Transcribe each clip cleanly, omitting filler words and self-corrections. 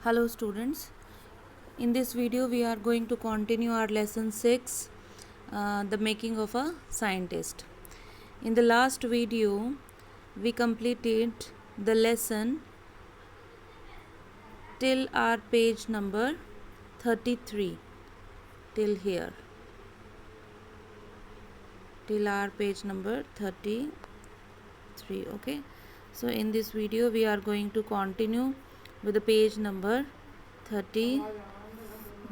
Hello students, in this video we are going to continue our lesson 6, the making of a scientist. In the last video we completed the lesson till our page number 33, till here, till our page number 33. Okay, so in this video we are going to continue with the page number 30,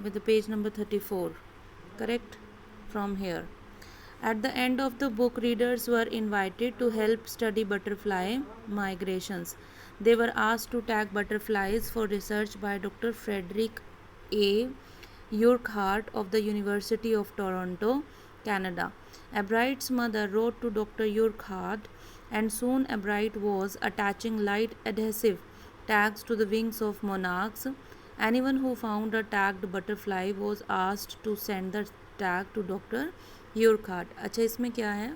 with the page number 34, correct, from here. At the end of the book, readers were invited to help study butterfly migrations. They were asked to tag butterflies for research by Dr. Frederick A. Urquhart of the University of Toronto, Canada. Ebright's mother wrote to Dr. Urquhart, and soon Ebright was attaching light adhesive tags to the wings of monarchs. Anyone who found a tagged butterfly was asked to send the tag to Dr. Urquhart. अच्छा, इसमें क्या है?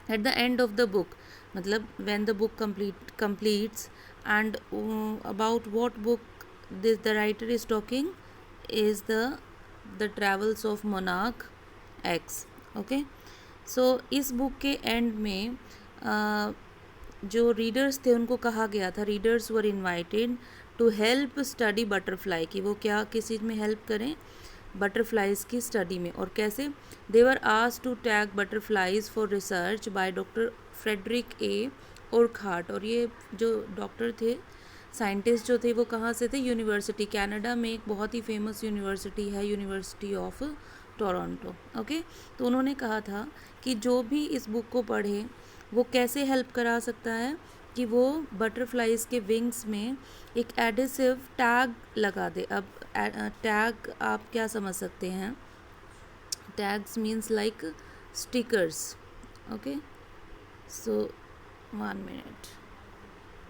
At the end of the book, मतलब when the book completes, and about what book the writer is talking is the travels of monarch X. Okay, so इस book के end में जो readers थे उनको कहा गया था, readers were invited to help study butterfly, कि वो क्या किस चीज़ में हेल्प करें, बटरफ्लाइज की स्टडी में. और कैसे? They were asked to tag butterflies for research by doctor Frederick A Urquhart. और ये जो डॉक्टर थे, साइंटिस्ट जो थे, वो कहाँ से थे? यूनिवर्सिटी, कनाडा में एक बहुत ही फेमस यूनिवर्सिटी है, यूनिवर्सिटी ऑफ टोरंटो. ओके, तो उन्होंने कहा था कि जो भी इस बुक को पढ़े वो कैसे हेल्प करा सकता है, कि वो बटरफ्लाइज के विंग्स में एक एडिसिव टैग लगा दे. अब टैग आप क्या समझ सकते हैं? Tags means like stickers. Okay, so 1 minute.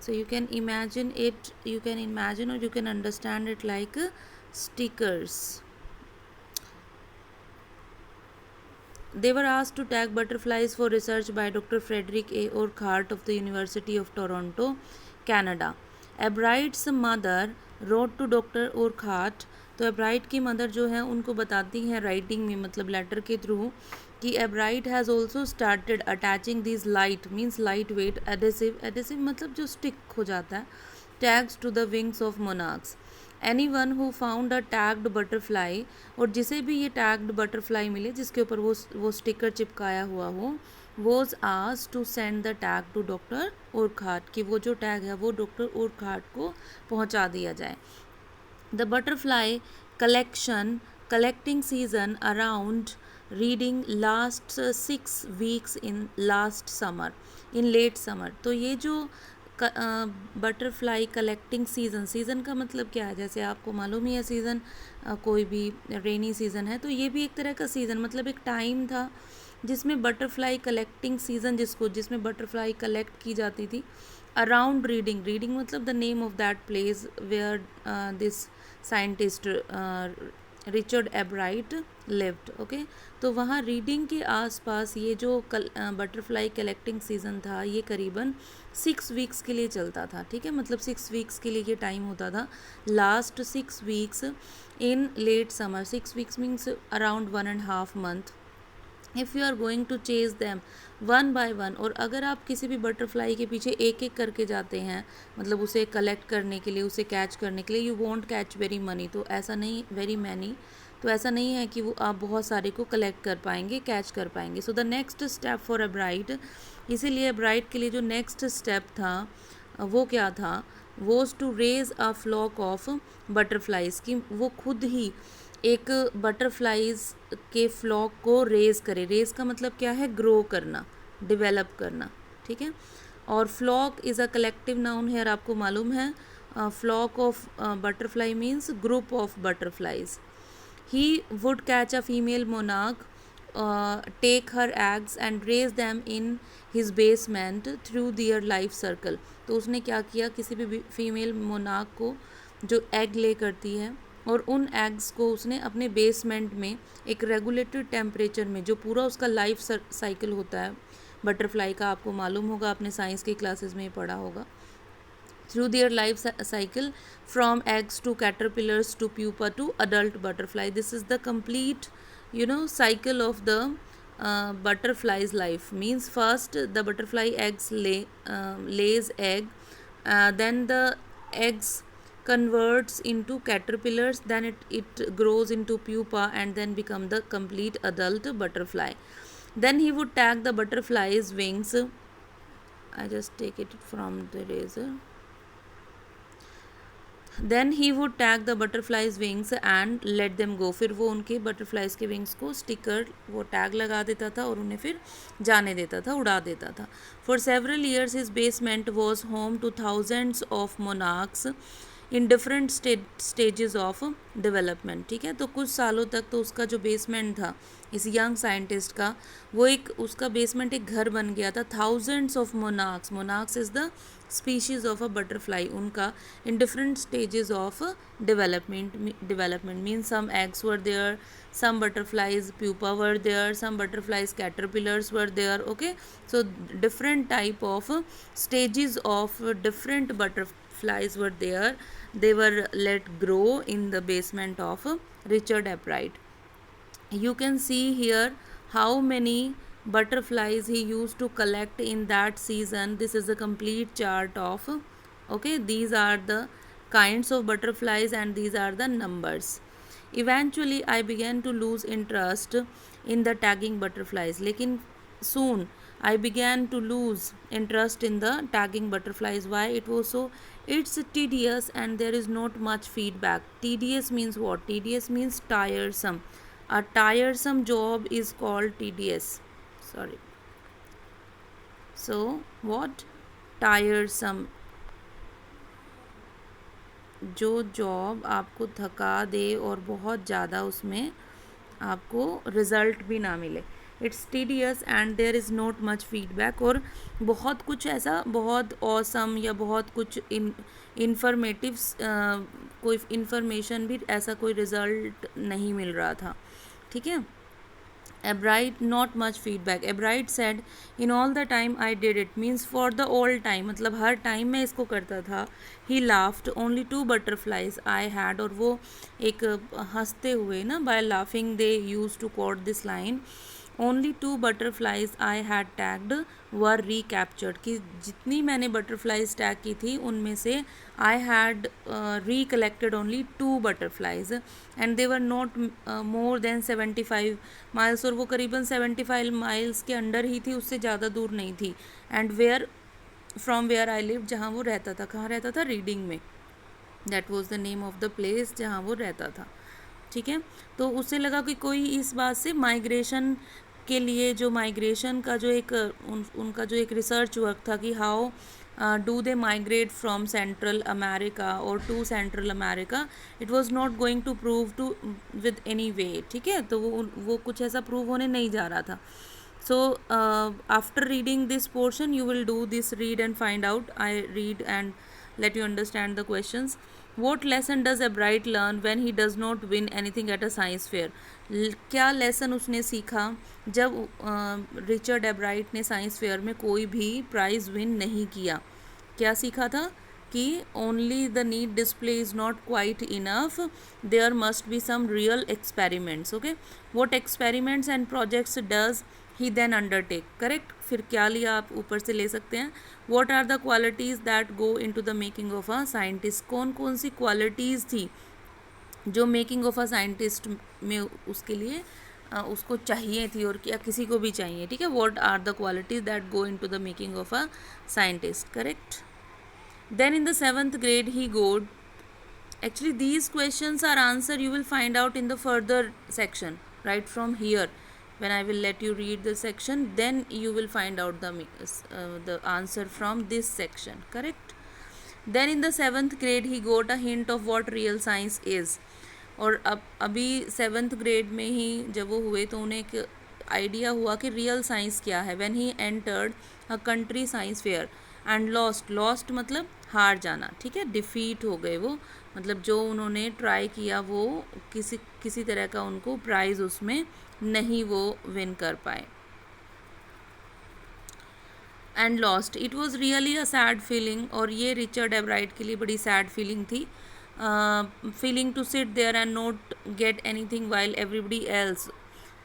So you can imagine it, you can imagine or you can understand it like stickers. They were asked to tag butterflies for research by Dr. Frederick A. Urquhart of the University of Toronto, Canada. Ebright's mother wrote to Dr. Urquhart. तो एब्राइट की mother जो है उनको बताती हैं writing में, मतलब letter के थ्रू, कि Ebright has also started attaching this light means light weight adhesive, adhesive मतलब जो स्टिक हो जाता है, tags to the wings of monarchs. Anyone who found a tagged butterfly, और जिसे भी ये टैग्ड बटरफ्लाई मिले जिसके ऊपर वो स्टिकर चिपकाया हुआ हो, was asked to send the tag to doctor Urquhart, कि वो जो टैग है वो डॉक्टर उर्कहार्ट को पहुंचा दिया जाए. The butterfly collecting season around reading last 6 weeks in last summer, in late summer. तो ये जो बटरफ्लाई कलेक्टिंग सीज़न का मतलब क्या है? जैसे आपको मालूम ही है, सीज़न कोई भी रेनी सीज़न है, तो ये भी एक तरह का सीज़न, मतलब एक टाइम था जिसमें बटरफ्लाई कलेक्टिंग सीज़न, जिसमें बटरफ्लाई कलेक्ट की जाती थी. अराउंड रीडिंग मतलब the name of that place where this scientist Richard Ebright lived. Okay, तो वहाँ रीडिंग के आसपास ये जो बटरफ्लाई कलेक्टिंग सीज़न था, ये करीबन 6 वीक्स के लिए चलता था. ठीक है, मतलब 6 वीक्स के लिए ये टाइम होता था. Last 6 weeks in late summer, 6 weeks means around 1.5 month. If you are going to chase them one by one, और अगर आप किसी भी बटरफ्लाई के पीछे एक एक करके जाते हैं, मतलब उसे कलेक्ट करने के लिए, उसे कैच करने के लिए, you want catch very money, तो ऐसा नहीं, वेरी मैनी, तो ऐसा नहीं है कि वो आप बहुत सारे को कलेक्ट कर पाएंगे, कैच कर पाएंगे. So the next step for एब्राइट, इसीलिए एब्राइट के लिए जो नेक्स्ट स्टेप था वो क्या था? Was to raise a flock of butterflies, कि वो खुद ही एक बटरफ्लाइज के फ्लॉक को रेज करे. रेज का मतलब क्या है? ग्रो करना, डेवलप करना. ठीक है, और flock is a collective noun है, आपको मालूम है. Flock of butterfly means group of butterflies. He would catch a female monarch, take her eggs and raise them in his basement through their life circle. तो उसने क्या किया? किसी भी फीमेल मोनार्क को जो एग ले करती है, और उन एग्स को उसने अपने बेसमेंट में एक रेगुलेटेड टेम्परेचर में, जो पूरा उसका लाइफ साइकिल होता है बटरफ्लाई का, आपको मालूम होगा, आपने साइंस की क्लासेस में पढ़ा होगा, through their life cycle from eggs to caterpillars to pupa to adult butterfly. This is the complete cycle of the butterfly's life. Means first the butterfly eggs lays egg, then the eggs converts into caterpillars, then it grows into pupa and then become the complete adult butterfly. Then he would tag the butterfly's wings. I just take it from the razor. Then he would tag the butterflies wings and let them go. फिर वो उनके butterflies के wings को sticker वो tag लगा देता था और उन्हें फिर जाने देता था, उड़ा देता था. For several years his basement was home two thousands of monarchs in different stages of development. ठीक है, तो कुछ सालों तक तो उसका जो बेसमेंट था इस यंग साइंटिस्ट का, वो उसका बेसमेंट एक घर बन गया था. Thousands of monarchs, monarchs is the species of a butterfly, उनका in different stages of development means some eggs were there, some butterflies pupa were there, some butterflies caterpillars were there. Okay, so different type of stages of different butterflies were there. They were let grow in the basement of Richard Ebright. You can see here how many butterflies he used to collect in that season. This is a complete chart of, okay, these are the kinds of butterflies and these are the numbers. Eventually I began to lose interest in the tagging butterflies. लेकिन soon I began to lose interest in the tagging butterflies. Why? It's tedious and there is not much feedback. Tedious means what? Tedious means tiresome. A tiresome job is called tedious. Sorry. So what? Tiresome. जो job आपको थका दे और बहुत ज़्यादा उसमें आपको result भी ना मिले. It's tedious and there is not much feedback. और बहुत कुछ ऐसा बहुत ऑसम या बहुत कुछ इन्फॉर्मेटिव कोई इन्फॉर्मेशन भी ऐसा कोई रिज़ल्ट नहीं मिल रहा था. ठीक है. Ebright, not much feedback. Ebright said, in all the time I did it, means for the all time, मतलब हर टाइम मैं इसको करता था. He laughed, only 2 butterflies I had. और वो एक हंसते हुए ना, by laughing they used to quote this line, only 2 butterflies I had tagged were recaptured. कि जितनी मैंने butterflies tag की थी उनमें से I had recollected only 2 butterflies and they were not more than 75 miles. और वो करीबन 75 miles के अंडर ही थी, उससे ज़्यादा दूर नहीं थी. and from where I lived, जहाँ वो रहता था. कहाँ रहता था? रीडिंग में. that was the name of the place जहाँ वो रहता था. ठीक है, तो उससे लगा कि कोई इस बात से माइग्रेशन के लिए जो माइग्रेशन का जो एक उनका जो एक रिसर्च वर्क था कि how do they migrate from central America और to central America, it was not going to prove to with any way. ठीक है, तो वो कुछ ऐसा प्रूव होने नहीं जा रहा था. So after reading this portion you will do this read and find out. I read and let you understand the questions. What lesson does Ebright learn when he does not win anything at a science fair? क्या lesson उसने सीखा जब Richard एब्राइट ने science fair में कोई भी price win नहीं किया? क्या सीखा था? कि only the need display is not quite enough, there must be some real experiments. Okay, what experiments and projects does he then undertake? Correct. फिर क्या लिया आप ऊपर से ले सकते हैं. What are the qualities that go into the making of a scientist? कौन कौन सी क्वालिटीज़ थी जो मेकिंग ऑफ अ साइंटिस्ट में उसके लिए उसको चाहिए थी और क्या किसी को भी चाहिए. ठीक है, what are the qualities that go into the making of a scientist. Correct. Then in the 7th grade he got, actually these questions are answer you will find out in the further section right from here. When I will let you read the section, then you will find out the answer from this section. Correct. Then in the 7th grade he got a hint of what real science is. और अब अभी 7th grade में ही जब वो हुए तो उन्हें एक आइडिया हुआ कि रियल साइंस क्या है. When he entered a country science fair and lost मतलब हार जाना. ठीक है, डिफ़ीट हो गए वो, मतलब जो उन्होंने ट्राई किया वो किसी तरह का उनको प्राइज़ उसमें नहीं वो विन कर पाए. And lost. It was really a sad feeling. और ये रिचर्ड एब्राइट के लिए बड़ी सैड फीलिंग थी. Feeling to sit there and not get anything while everybody else.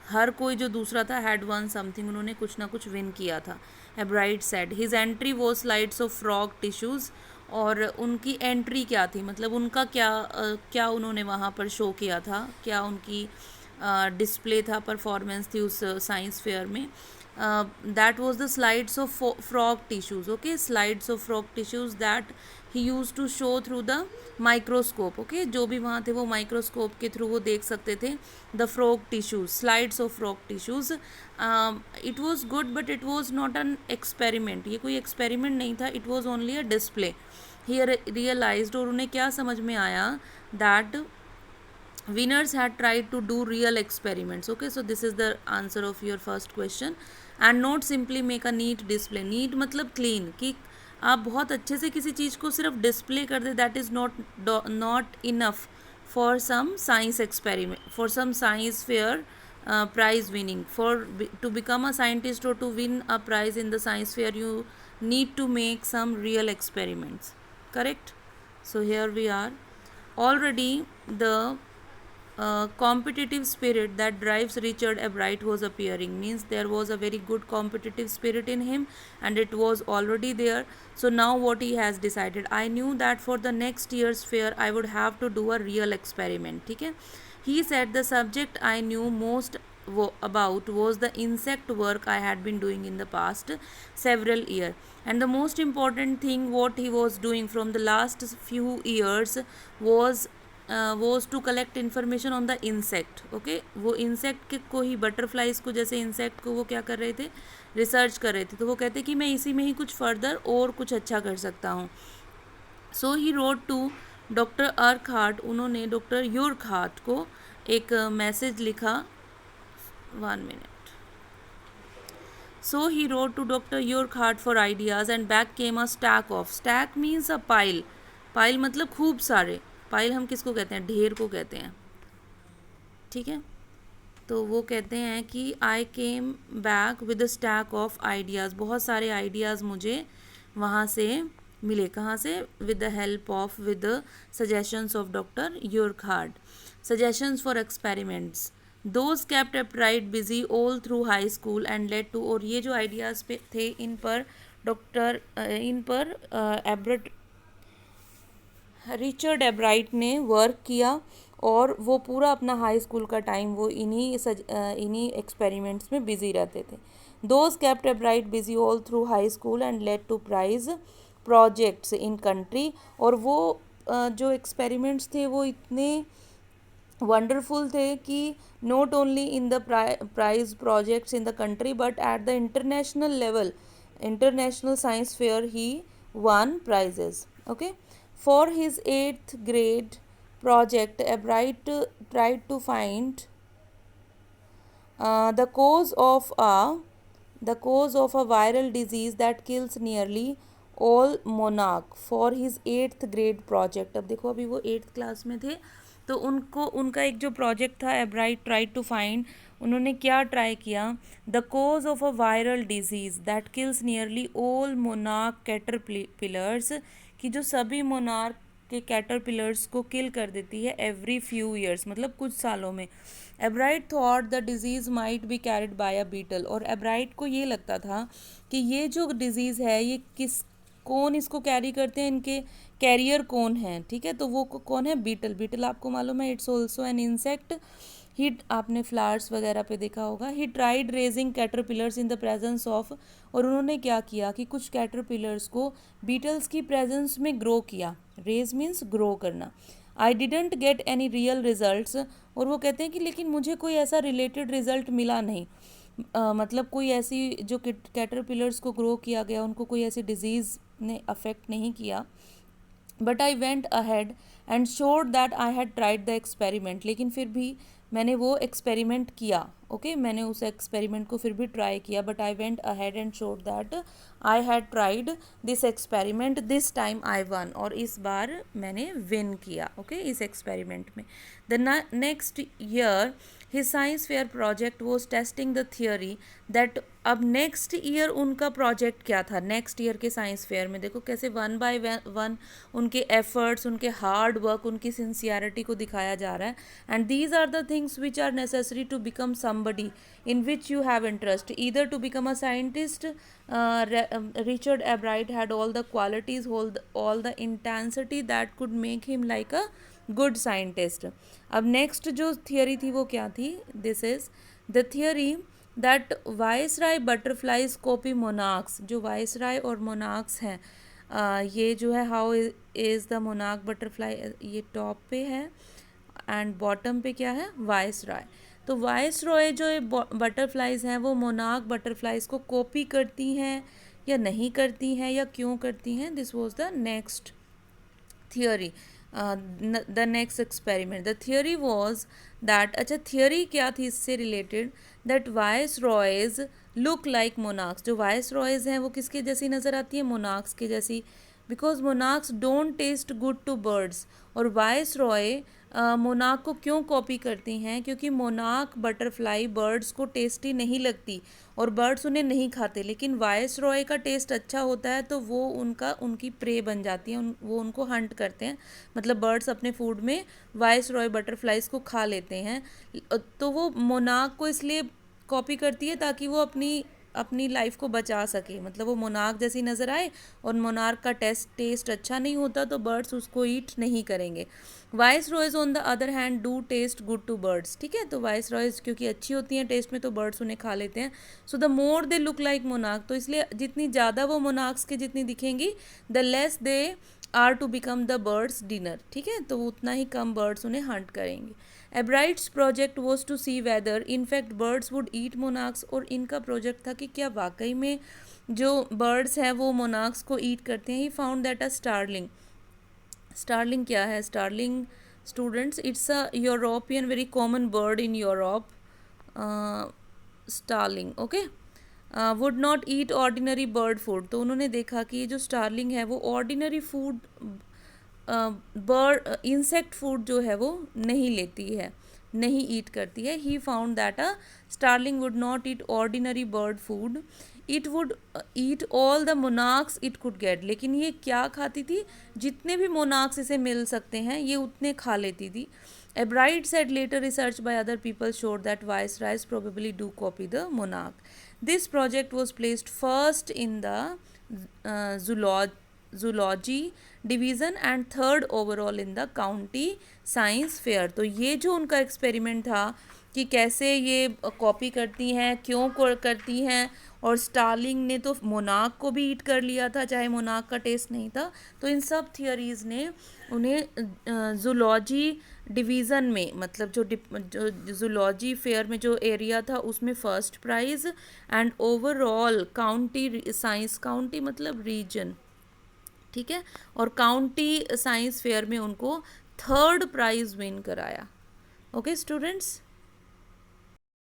हर कोई जो दूसरा था हैड वन समथिंग. उन्होंने कुछ ना कुछ विन किया था. एब्राइट सेड हिज एंट्री वो स्लाइड्स ऑफ फ्रॉग टिश्यूज़. और उनकी एंट्री क्या थी, मतलब उनका क्या क्या उन्होंने वहाँ पर शो किया था, क्या उनकी डिस्प्ले था, परफॉर्मेंस थी उस साइंस फेयर में. That was the slides of frog tissues. Okay, slides of frog tissues that he use to show through the microscope. Okay, जो भी वहाँ थे वो माइक्रोस्कोप के थ्रू वो देख सकते थे. The frog tissues, slides of frog tissues. It was good but it was not an experiment. ये कोई एक्सपेरिमेंट नहीं था. It was only a display. He realized, और उन्हें क्या समझ में आया, दैट winners had tried to do real experiments. Okay, so this is the answer of your first question. And not simply make a neat display. neat मतलब clean, कि आप बहुत अच्छे से किसी चीज़ को सिर्फ डिस्प्ले कर दे. That is not enough for some science experiment, for some science fair prize winning. For to become a scientist or to win a prize in the science fair, you need to make some real experiments. Correct? So here we are. Already the competitive spirit that drives Richard Ebright was appearing. Means there was a very good competitive spirit in him, and it was already there. So now what he has decided, I knew that for the next year's fair I would have to do a real experiment. ठीक है. He said the subject I knew most about was the insect work I had been doing in the past several years, and the most important thing what he was doing from the last few years was to collect information on the insect. Okay, वो insect को ही, butterflies को, जैसे insect को वो क्या कर रहे थे, रिसर्च कर रहे थे. तो वो कहते कि मैं इसी में ही कुछ फर्दर और कुछ अच्छा कर सकता हूँ. सो ही रोड टू डॉक्टर अर्कहार्ट. उन्होंने डॉक्टर यूरकहार्ट को एक मैसेज लिखा. 1 minute. So he wrote to Dr. Urquhart for ideas, and back came a stack of. Stack means a pile. Pile मतलब खूब सारे. पाइल हम किसको कहते हैं, ढेर को कहते हैं. ठीक है, तो वो कहते हैं कि I came back with a stack of ideas. बहुत सारे आइडियाज़ मुझे वहाँ से मिले. कहाँ से? With the help of, with the suggestions of doctor Urquhart. Suggestions for experiments. Those kept Ebright busy all through high school and led to. और ये जो आइडियाज़ पे थे, इन पर रिचर्ड एब्राइट ने वर्क किया, और वो पूरा अपना हाई स्कूल का टाइम वो इन्हीं एक्सपेरिमेंट्स में बिजी रहते थे. Those kept Ebright busy all through high school and led to prize projects in country. और वो जो एक्सपेरिमेंट्स थे वो इतने वंडरफुल थे कि not only in the prize projects in the country but at the international level, international science fair he won prizes. Okay. For his 8th grade project, Ebright tried to find the cause of a viral disease that kills nearly all monarch. For his 8th grade project. अब देखो, अभी वो 8th class में थे, तो उनका एक जो प्रोजेक्ट था, एब्राइट ट्राइड टू फाइंड. उन्होंने क्या ट्राई किया? The cause of a viral disease that kills nearly all monarch caterpillars. कि जो सभी मोनार्क के कैटरपिलर्स को किल कर देती है एवरी फ्यू ईयर्स, मतलब कुछ सालों में. Ebright thought the disease might be carried by a beetle. और एब्राइट को ये लगता था कि ये जो डिजीज़ है ये कौन इसको कैरी करते हैं, इनके कैरियर कौन है. ठीक है, तो वो कौन है? बीटल. बीटल आपको मालूम है, इट्स ऑल्सो एन इंसेक्ट. ही, आपने फ्लावर्स वगैरह पे देखा होगा. He tried raising caterpillars in the presence of. और उन्होंने क्या किया कि कुछ कैटरपिलर्स को बीटल्स की प्रेजेंस में ग्रो किया. रेज मीन्स ग्रो करना. I didn't get any real results. और वो कहते हैं कि लेकिन मुझे कोई ऐसा रिलेटेड रिजल्ट मिला नहीं. मतलब कोई ऐसी जो कैटरपिलर्स को ग्रो किया गया उनको कोई ऐसी डिजीज़ ने अफेक्ट नहीं किया. But I went ahead and showed that I had tried the experiment. लेकिन फिर भी मैंने वो एक्सपेरिमेंट किया. ओके मैंने उस एक्सपेरिमेंट को फिर भी ट्राई किया, but I went ahead and showed that I had tried this experiment, this time I one, और इस बार मैंने विन किया ओके इस एक्सपेरिमेंट में. The next year his science fair project was testing the theory that, अब next year उनका project क्या था नेक्स्ट ईयर के साइंस फेयर में, देखो कैसे वन बाय वन उनके एफर्ट्स, उनके हार्ड वर्क, उनकी सिंसियरिटी को दिखाया जा रहा है. And these are the things which are necessary to become somebody in which you have interest, either to become a scientist. Richard Albright had all the qualities, all the intensity that could make him like a good scientist. अब next जो theory थी वो क्या थी, this is the theory that viceroy butterflies copy monarchs. जो viceroy और monarchs हैं ये जो है how is the monarch butterfly, ये टॉप पे है एंड बॉटम पे क्या है वाइस रॉय. तो वाइस रॉय जो बटरफ्लाइज हैं वो मोनार्क बटरफ्लाइज को कॉपी करती हैं या नहीं करती हैं या क्यों करती हैं. This was the next theory, the next experiment. The theory was that, अच्छा थियोरी क्या थी इससे related, that viceroys look like monarchs. जो वाइस रॉयज हैं वो किसके जैसी नज़र आती है, मोनार्क्स के जैसी, because monarchs don't taste good to birds. और वाइस रॉय मोनार्क को क्यों कॉपी करती हैं, क्योंकि मोनार्क बटरफ्लाई बर्ड्स को टेस्टी नहीं लगती और बर्ड्स उन्हें नहीं खाते, लेकिन वाइस रॉय का टेस्ट अच्छा होता है तो वो उनकी प्रे बन जाती है, वो उनको हंट करते हैं, मतलब बर्ड्स अपने फूड में वाइस रॉय बटरफ्लाइज को खा लेते हैं. तो वो मोनार्क को इसलिए कॉपी करती है ताकि वो अपनी लाइफ को बचा सके, मतलब वो मोनार्क जैसी नज़र आए और मोनार्क का टेस्ट अच्छा नहीं होता तो बर्ड्स उसको ईट नहीं करेंगे. Viceroys on the other hand do taste good to birds. ठीक है, तो वाइस रॉयज क्योंकि अच्छी होती हैं टेस्ट में तो बर्ड्स उन्हें खा लेते हैं. So the more they look like monarch, तो इसलिए जितनी ज़्यादा वो मोनार्क्स के जितनी दिखेंगी the less they are to become the birds dinner. ठीक है, तो उतना ही कम बर्ड्स उन्हें हंट करेंगे. Ebright's project was to see whether in fact birds would eat monarchs, और इनका प्रोजेक्ट था कि क्या वाकई में जो बर्ड्स हैं वो मोनार्क्स को ईट करते हैं. He found that a starling, starling क्या है, starling students it's a European very common bird in Europe. Starling okay would not eat ordinary bird food. तो उन्होंने देखा कि ये जो स्टारलिंग है वो ordinary food bird insect food जो है वो नहीं लेती है, नहीं ईट करती है. He found that a starling would not eat ordinary bird food, it would eat all the monarchs it could get. लेकिन ये क्या खाती थी, जितने भी मोनार्क्स इसे मिल सकते हैं ये उतने खा लेती थी. Albright said later research by other people showed that viceroys probably do copy the monarch. This project was placed first in the zoology division and third overall in the county science fair. तो ये जो उनका experiment था कि कैसे ये copy करती हैं, क्यों करती हैं, और स्टारलिंग ने तो मोनार्क को भी ईट कर लिया था चाहे मोनार्क का टेस्ट नहीं था. तो इन सब थियोरीज़ ने उन्हें जूलॉजी डिवीज़न में, मतलब जो जूलॉजी फेयर में जो एरिया था उसमें first prize, and overall county science, county मतलब रीजन, ठीक है, और काउंटी साइंस फेयर में उनको थर्ड प्राइज़ विन कराया. Okay students.